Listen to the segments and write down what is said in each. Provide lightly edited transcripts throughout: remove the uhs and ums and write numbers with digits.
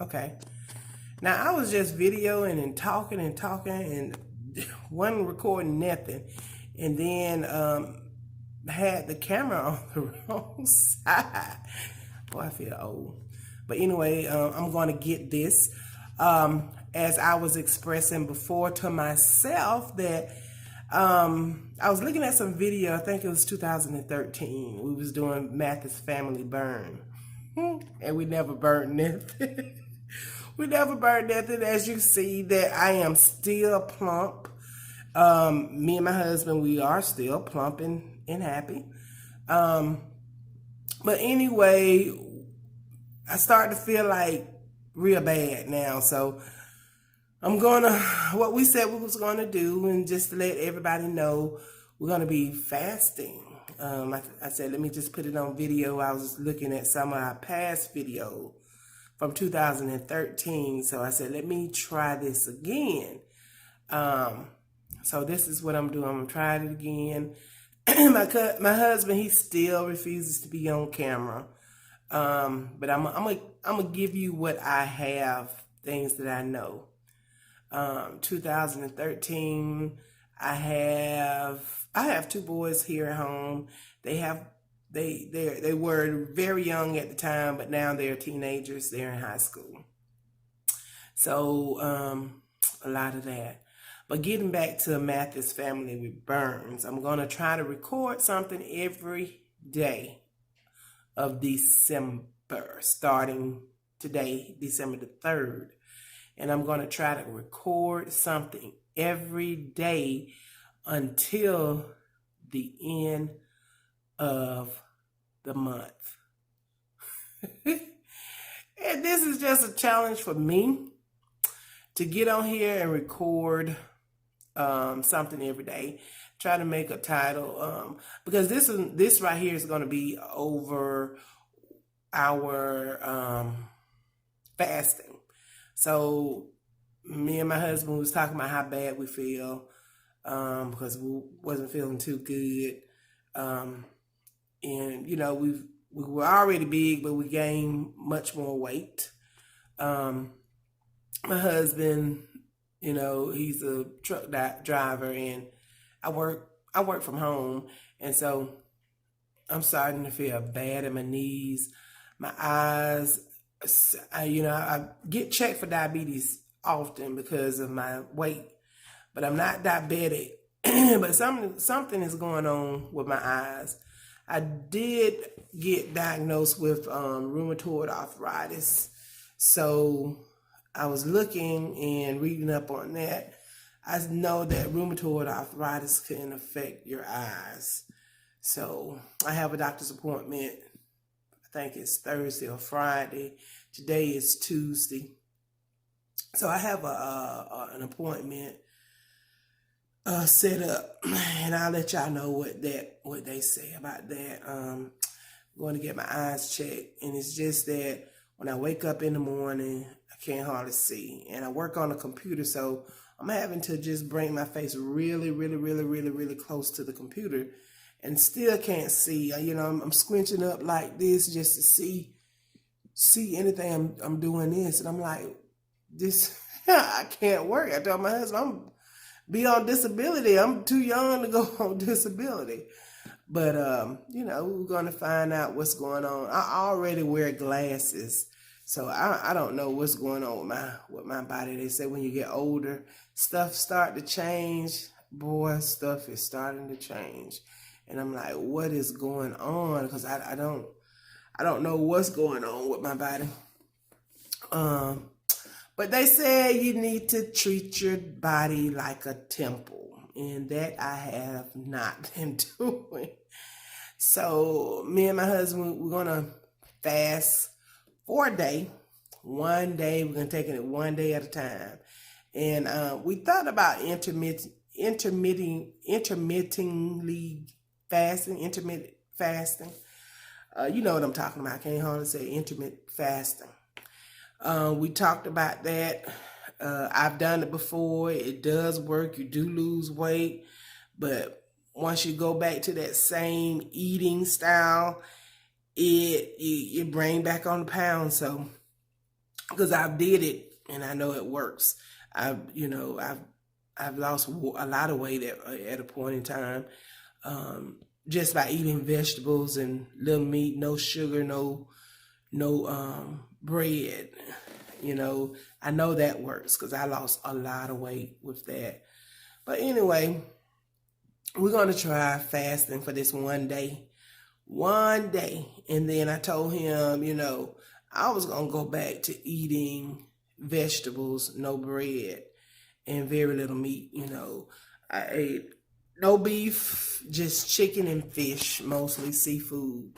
Okay. Now I was just videoing and talking and wasn't recording nothing. And then had the camera on the wrong side. Boy, I feel old. But anyway, I'm going to get this. As I was expressing before to myself that I was looking at some video, I think it was 2013. We was doing Mathis Family Burn. And we never burned nothing. We never burned nothing. As you see that I am still plump. Me and my husband, we are still plump and happy. But anyway, I start to feel like real bad now. So I'm gonna, what we said we was gonna do, and just to let everybody know, we're gonna be fasting. I said, let me just put it on video. I was looking at some of our past video from 2013. So I said, let me try this again. So this is what I'm doing. I'm trying it again. my husband, he still refuses to be on camera. But I'm gonna give you what I have, things that I know. 2013, I have two boys here at home. They were very young at the time, but now they're teenagers. They're in high school. So a lot of that. But getting back to Mathis Family with Burns, I'm gonna try to record something every day of December, starting today, December the 3rd. And I'm going to try to record something every day until the end of the month. And this is just a challenge for me to get on here and record something every day. Try to make a title because this right here is going to be over our fasting. So me and my husband was talking about how bad we feel because we wasn't feeling too good. And you know, we were already big, but we gained much more weight. My husband, you know, he's a truck driver, and I work from home, and so I'm starting to feel bad in my knees, my eyes. I get checked for diabetes often because of my weight, but I'm not diabetic. But something is going on with my eyes. I did get diagnosed with rheumatoid arthritis, so I was looking and reading up on that. I know that rheumatoid arthritis can affect your eyes. So I have a doctor's appointment. I think it's Thursday or Friday. Today is Tuesday. So I have an appointment set up, and I'll let y'all know what they say about that. I'm going to get my eyes checked, and it's just that when I wake up in the morning, I can't hardly see, and I work on a computer, so I'm having to just bring my face really, really, really, really, really close to the computer, and still can't see. You know, I'm squinching up like this just to see anything. I'm doing this, and I'm like, this I can't work. I told my husband I'm be on disability. I'm too young to go on disability. But you know, we're gonna find out what's going on. I already wear glasses, so I don't know what's going on with my body. They say when you get older, stuff start to change. Boy, stuff is starting to change, and I'm like, what is going on? Because I don't know what's going on with my body. But they say you need to treat your body like a temple, and that I have not been doing. So me and my husband, we're gonna fast for a day. One day, we're gonna take it one day at a time. And we thought about intermittently fasting, intermittent fasting. You know what I'm talking about. I can't hardly say intermittent fasting. We talked about that. I've done it before. It does work. You do lose weight, but once you go back to that same eating style, you bring back on the pounds. So because I've did it and I know it works. I've lost a lot of weight at a point in time, just by eating vegetables and little meat, no sugar, no bread. I know that works because I lost a lot of weight with that. But anyway, we're going to try fasting for this one day. And then I told him, I was going to go back to eating vegetables, no bread, and very little meat. I ate no beef, just chicken and fish, mostly seafood,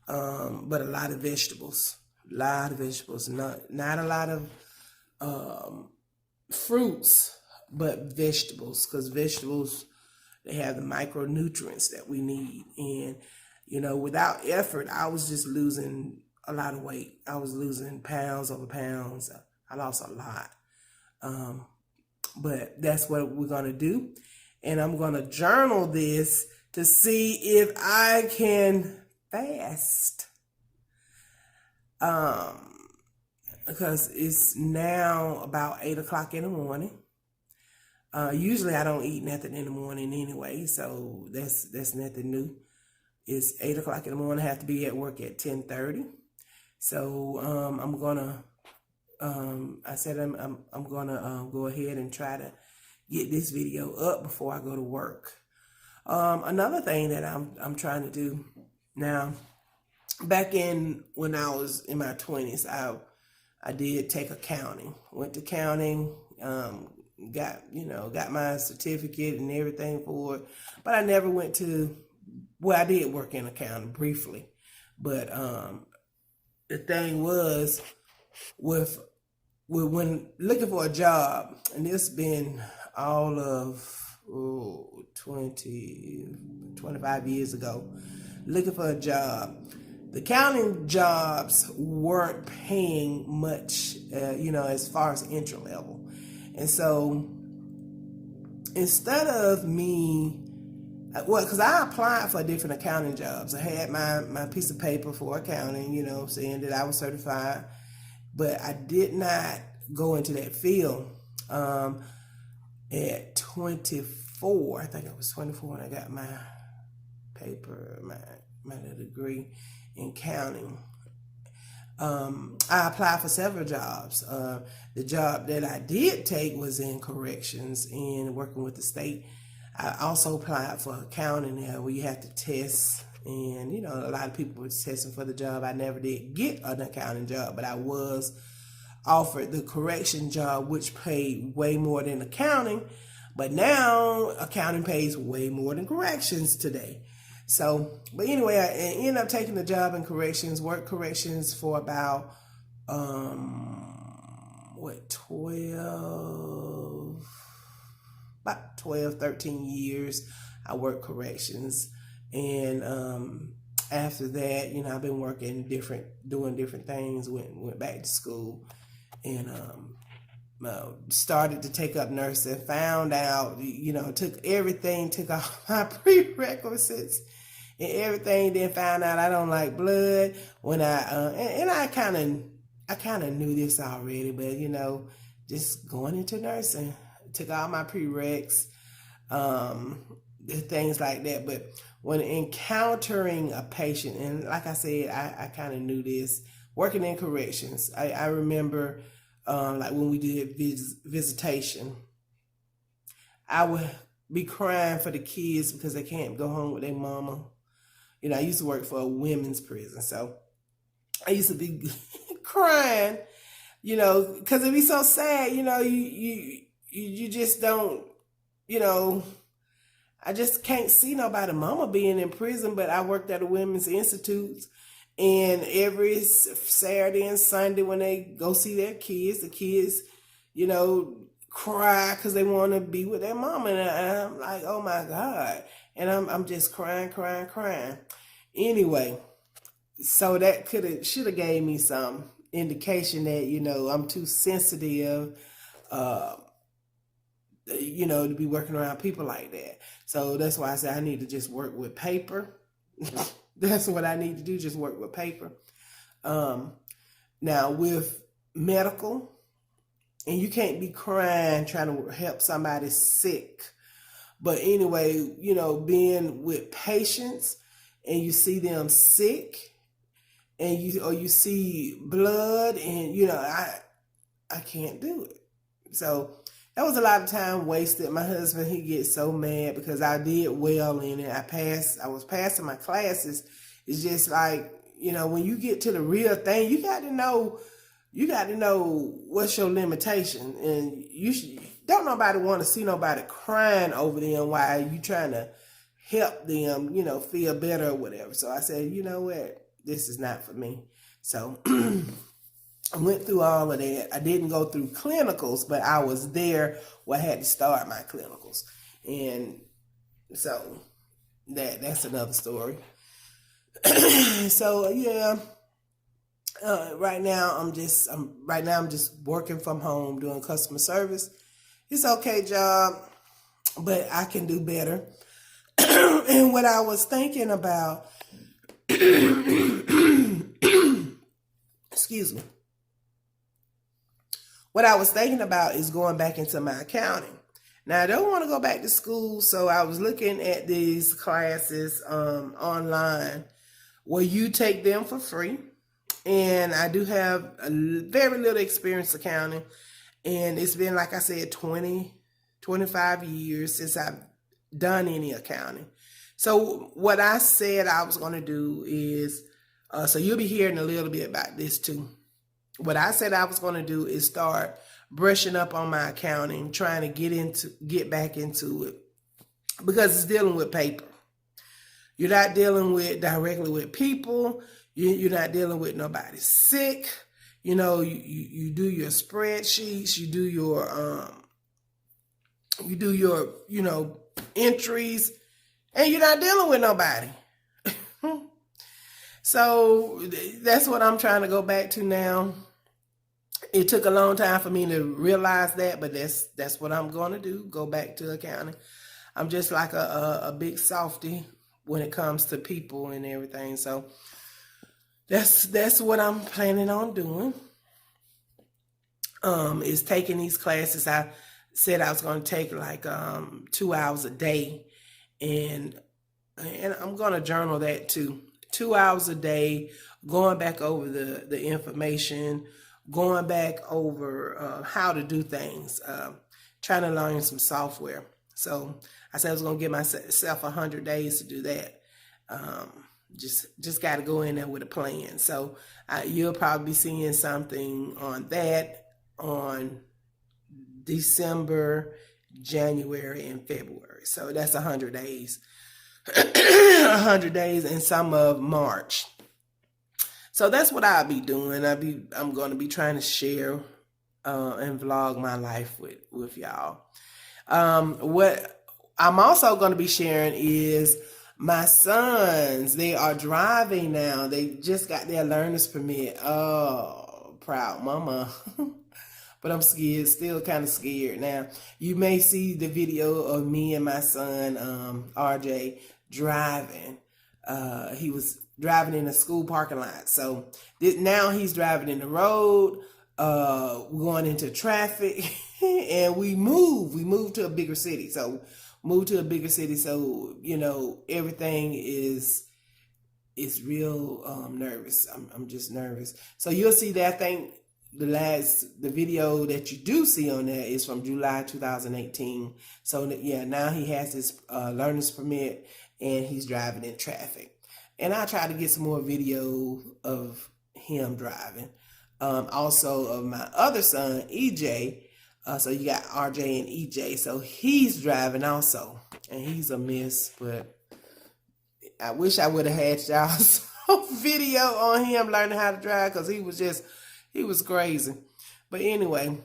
but a lot of vegetables. Not a lot of fruits, but vegetables, because vegetables, they have the micronutrients that we need. And without effort, I was just losing a lot of weight. I was losing pounds over pounds. I lost a lot. But that's what we're going to do. And I'm going to journal this to see if I can fast. Because it's now about 8 o'clock in the morning. Usually I don't eat nothing in the morning anyway, so that's nothing new. It's 8 o'clock in the morning. I have to be at work at 10:30. So I'm gonna I'm gonna go ahead and try to get this video up before I go to work. Another thing that I'm trying to do now, back when I was in my 20s, I did take accounting. Went to accounting, got my certificate and everything for it, but I never went to. Well, I did work in accounting briefly, but the thing was with when looking for a job, and this been all of 25 years ago, looking for a job. The accounting jobs weren't paying much, as far as entry level. And so instead of me, because I applied for different accounting jobs. I had my piece of paper for accounting, saying that I was certified, but I did not go into that field. At 24, I think I was 24 when I got my paper, my degree in counting. I applied for several jobs. The job that I did take was in corrections and working with the state. I also applied for accounting there, where you have to test, and a lot of people were testing for the job. I never did get an accounting job, but I was offered the correction job, which paid way more than accounting. But now accounting pays way more than corrections today. So, but anyway, I ended up taking the job in corrections, worked corrections for about 13 years. I worked corrections, and after that, I've been working doing different things. Went back to school, and started to take up nursing. Found out, took off my prerequisites and everything. Then found out I don't like blood. When I kind of knew this already, but just going into nursing, took all my prereqs, things like that. But when encountering a patient, and like I said, I kind of knew this, working in corrections, I remember like when we did visitation, I would be crying for the kids because they can't go home with their mama. I used to work for a women's prison, so I used to be crying, because it'd be so sad. You just don't, I just can't see nobody mama being in prison. But I worked at a women's institute, and every Saturday and Sunday when they go see their kids, the kids, cry because they want to be with their mama. And I'm like, oh my God. And I'm just crying. Anyway, so that should have gave me some indication that, I'm too sensitive, to be working around people like that. So that's why I said I need to just work with paper. That's what I need to do, just work with paper. Now with medical, and you can't be crying trying to help somebody sick. But anyway, being with patients and you see them sick and you see blood, and I can't do it. So that was a lot of time wasted. My husband, he gets so mad because I did well in it. I was passing my classes. It's just like, when you get to the real thing, you got to know what's your limitation. And don't nobody want to see nobody crying over them while you trying to help them, feel better or whatever. So I said, you know what? This is not for me. So I went through all of that. I didn't go through clinicals, but I was there where I had to start my clinicals. And so that's another story. So yeah, right now I'm just working from home doing customer service. It's okay job, but I can do better. And what I was thinking about, excuse me. What I was thinking about is going back into my accounting. Now, I don't want to go back to school, so I was looking at these classes online where you take them for free. And I do have a very little experience accounting. And it's been, like I said, 25 years since I've done any accounting. So what I said I was going to do is, so you'll be hearing a little bit about this too. What I said I was going to do is start brushing up on my accounting, trying to get back into it, because it's dealing with paper. You're not dealing directly with people. You're not dealing with nobody sick. You do your spreadsheets, you do your entries, and you're not dealing with nobody. So that's what I'm trying to go back to now. It took a long time for me to realize that, but that's what I'm going to do, go back to accounting. I'm just like a big softie when it comes to people and everything. So that's what I'm planning on doing. Is taking these classes. I said I was going to take like 2 hours a day, and I'm going to journal that too. 2 hours a day, going back over the information, going back over how to do things, trying to learn some software. So I said I was going to give myself 100 days to do that. Just got to go in there with a plan. So you'll probably be seeing something on that on December, January, and February. So that's 100 days. 100 days and some of March. So that's what I'll be doing. I'm going to be trying to share and vlog my life with y'all. What I'm also going to be sharing is my sons. They are driving now. They just got their learner's permit. Oh, proud mama. But I'm scared, still kind of scared. Now, you may see the video of me and my son, RJ, driving. He was driving in a school parking lot. So now he's driving in the road. We're going into traffic. And we moved to a bigger city. So everything is real nervous. I'm just nervous. So you'll see that. I think the video that you do see on there is from July 2018. So yeah, now he has his learner's permit and he's driving in traffic. And I try to get some more video of him driving. Also of my other son, EJ. So you got RJ and EJ. So he's driving also. And he's a mess, but I wish I would have had y'all some video on him learning how to drive, because he was crazy. But anyway,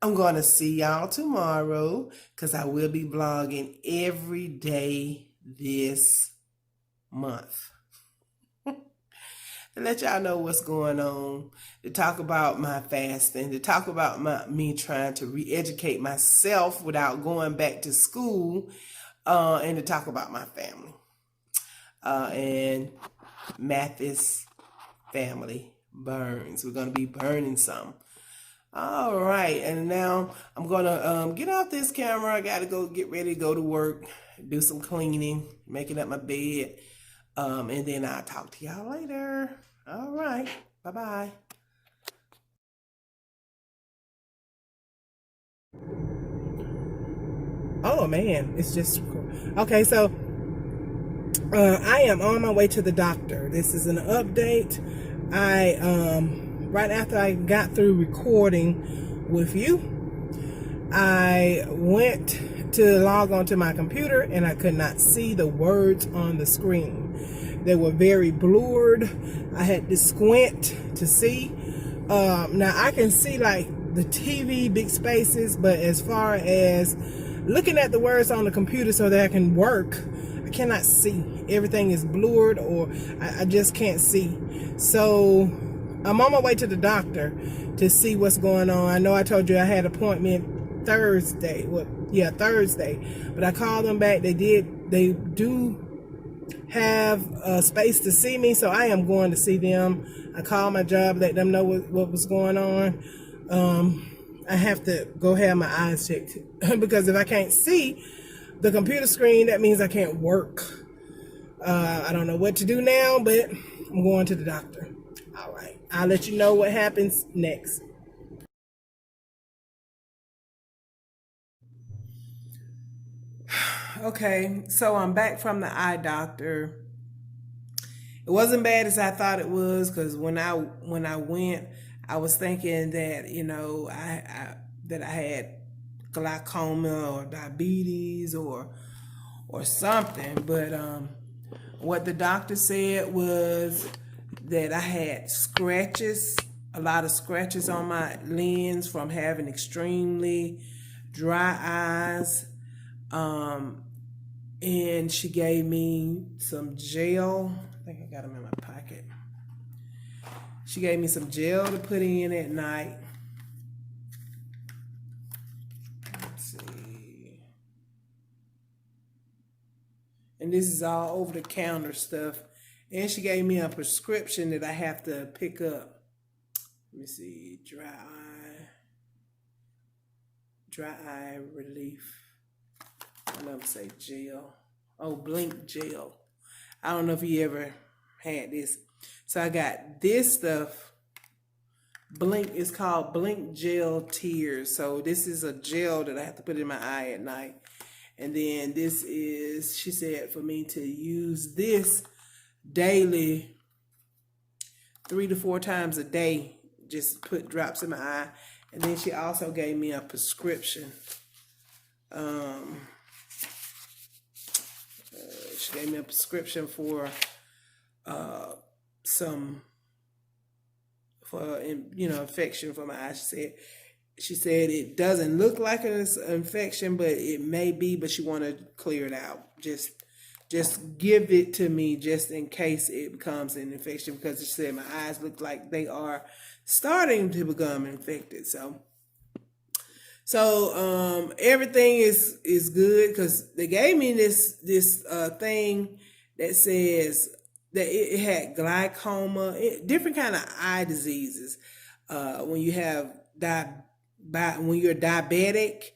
I'm going to see y'all tomorrow, because I will be vlogging every day this month. To let y'all know what's going on, to talk about my fasting, to talk about me trying to re-educate myself without going back to school, and to talk about my family. And Mathis family burns. We're going to be burning some. All right, and now I'm gonna get off this camera. I gotta go get ready to go to work, do some cleaning, making up my bed, and then I'll talk to y'all later. All right, bye-bye. Oh man, it's just okay. So I am on my way to the doctor. This is an update. I right after I got through recording with you, I went to log onto my computer and I could not see the words on the screen. They were very blurred. I had to squint to see. Now I can see like the TV big spaces, but as far as looking at the words on the computer so that I can work, I cannot see. Everything is blurred, or I just can't see. So I'm on my way to the doctor to see what's going on. I know I told you I had an appointment Thursday. Thursday. But I called them back. They do have space to see me, so I am going to see them. I called my job, let them know what was going on. I have to go have my eyes checked because if I can't see the computer screen, that means I can't work. I don't know what to do now, but I'm going to the doctor. All right, I'll let you know what happens next. Okay, so I'm back from the eye doctor. It wasn't bad as I thought it was, because when I went, I was thinking that I had glaucoma or diabetes or something, but what the doctor said was that I had scratches, a lot of scratches on my lens from having extremely dry eyes. And she gave me some gel. I think I got them in my pocket. She gave me some gel to put in at night. Let's see. And this is all over the counter stuff. And she gave me a prescription that I have to pick up. Let me see. Dry eye relief. I never say gel. Oh, Blink gel. I don't know if you ever had this. So I got this stuff. Blink is called Blink Gel Tears. So this is a gel that I have to put in my eye at night. And then this is, she said, for me to use this daily, 3 to 4 times a day. Just put drops in my eye. And then she also gave me a prescription. She gave me a prescription for infection for my eyes. She said it doesn't look like an infection, but it may be. But she want to clear it out. Just give it to me just in case it becomes an infection, because she said my eyes look like they are starting to become infected. So everything is good, because they gave me this thing that says that it had glaucoma, different kind of eye diseases. When you have when you're diabetic,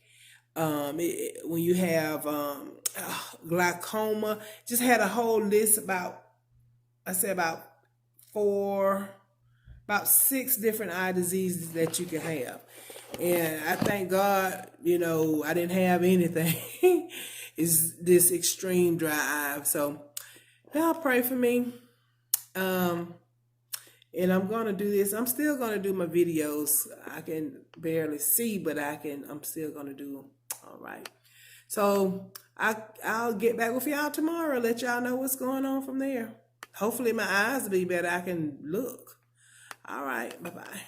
when you have glaucoma, just had a whole list about 6 different eye diseases that you can have. And I thank God, I didn't have anything. It's this extreme dry eye. So y'all pray for me. And I'm going to do this. I'm still going to do my videos. I can barely see, but I'm still going to do them. All right. So I'll get back with y'all tomorrow. Let y'all know what's going on from there. Hopefully my eyes will be better. I can look. All right. Bye-bye.